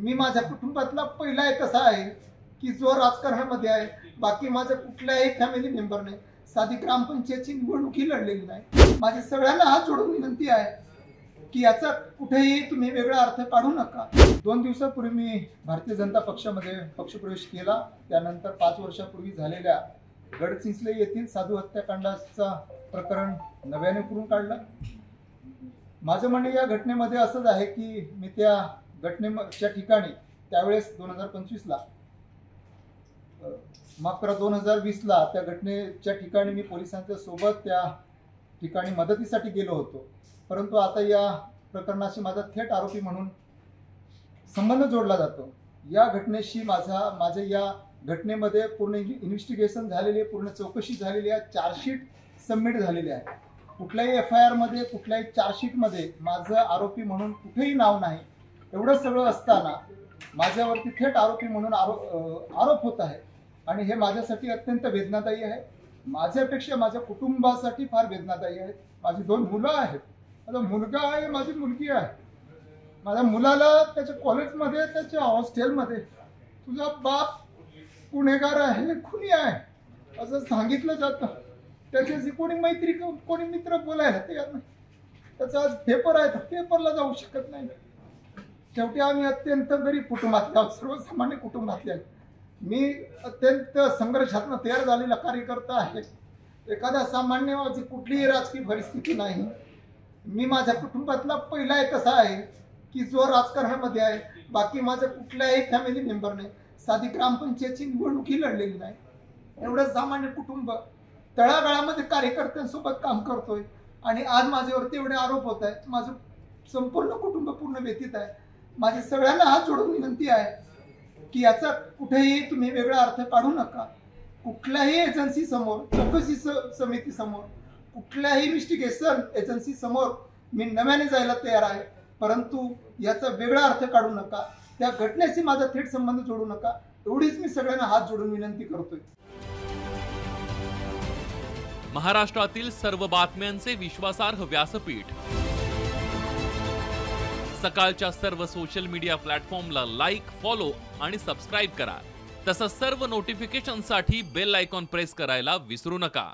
मी माझ्या कुटुंबातला पहिला एक असा आहे की जो राजकारणामध्ये आहे. बाकी माझ्या कुठल्याही फॅमिली मेंबरने साधी ग्रामपंचायतची निवडणूकही लढलेली नाही. माझी सगळ्यांना हात जोडून विनंती आहे की याचा कुठेही तुम्ही वेगळा अर्थ काढू नका. 2 दिवसापूर्वी मी भारतीय जनता पक्षामध्ये पक्षप्रवेश केला. त्यानंतर 5 वर्षापूर्वी झालेल्या गडचिंचले येथील साधू हत्याकांडाचा प्रकरण नव्याने करून काढलं. माझं म्हणणं या घटनेमध्ये असंच आहे की मी त्या घटनेच्या ठिकाणी त्यावेळेस 2025ला माफ करा 2020ला त्या घटनेच्या ठिकाणी मी पोलिसांच्या सोबत त्या ठिकाणी मदतीसाठी गेलो होतो. परंतु आता या प्रकरणाशी माझा थेट आरोपी म्हणून संबंध जोडला जातो. या घटनेशी माझ्या या घटनेमध्ये पूर्ण इन्व्हेस्टिगेशन झालेली आहे, पूर्ण चौकशी झालेली आहे, चार्जशीट सबमिट झालेली आहे. कुठल्याही FIR मध्ये कुठल्याही चार्जशीटमध्ये माझं आरोपी म्हणून कुठेही नाव नाही. एवढं सगळं असताना माझ्यावरती थेट आरोपी म्हणून आरोप होत आहे आणि हे माझ्यासाठी अत्यंत वेदनादायी आहे. माझ्यापेक्षा माझ्या कुटुंबासाठी फार वेदनादायी आहे. माझी 2 मुलं आहेत. माझा मुलगा आहे, माझी मुलगी आहे. माझ्या मुलाला त्याच्या कॉलेजमध्ये त्याच्या हॉस्टेलमध्ये तुझा बाप गुन्हेगार आहे, खुनी आहे असं सांगितलं जातं. त्याच्याशी कोणी मित्र बोलायला तयार नाही. त्याचा आज पेपर आहे तर पेपरला जाऊ शकत नाही. शेवटी आम्ही अत्यंत गरीब कुटुंबातले आहोत, सर्वसामान्य कुटुंबातले आहेत. मी अत्यंत संघर्षातून तयार झालेला कार्यकर्ता आहे. एखाद्या सामान्याची कुठलीही राजकीय परिस्थिती नाही. मी माझ्या कुटुंबातला पहिला एक असा आहे की जो राजकारणामध्ये आहे. बाकी माझ्या कुठल्याही फॅमिली मेंबरने साधी ग्रामपंचायतची निवडणूकही लढलेली नाही. एवढं सामान्य कुटुंब तळागाळामध्ये कार्यकर्त्यांसोबत काम करतोय आणि आज माझ्यावरती एवढे आरोप होत आहेत. माझं संपूर्ण कुटुंब पूर्ण व्यथित आहे. माझी सगळ्यांना हात जोडून विनंती आहे की याचा कुठेही तुम्ही वेगळा अर्थ काढू नका. कुठल्याही एजन्सी समोर, चौकशी समिती समोर, कुठल्याही इन्व्हेस्टिगेशन एजन्सी समोर मी नव्याने जायला तयार आहे. परंतु याचा वेगळा अर्थ काढू नका. त्या घटनेशी माझा थेट संबंध जोडू नका. एवढीच मी सगळ्यांना हात जोडून विनंती करतोय. महाराष्ट्रातील सर्व बातम्यांचे विश्वासार्ह व्यासपीठ सकाळच्या सर्व सोशल मीडिया प्लॅटफॉर्मला लाईक, फॉलो आणि सबस्क्राईब करा. तसंच सर्व नोटिफिकेशनसाठी बेल आयकॉन प्रेस करायला विसरू नका.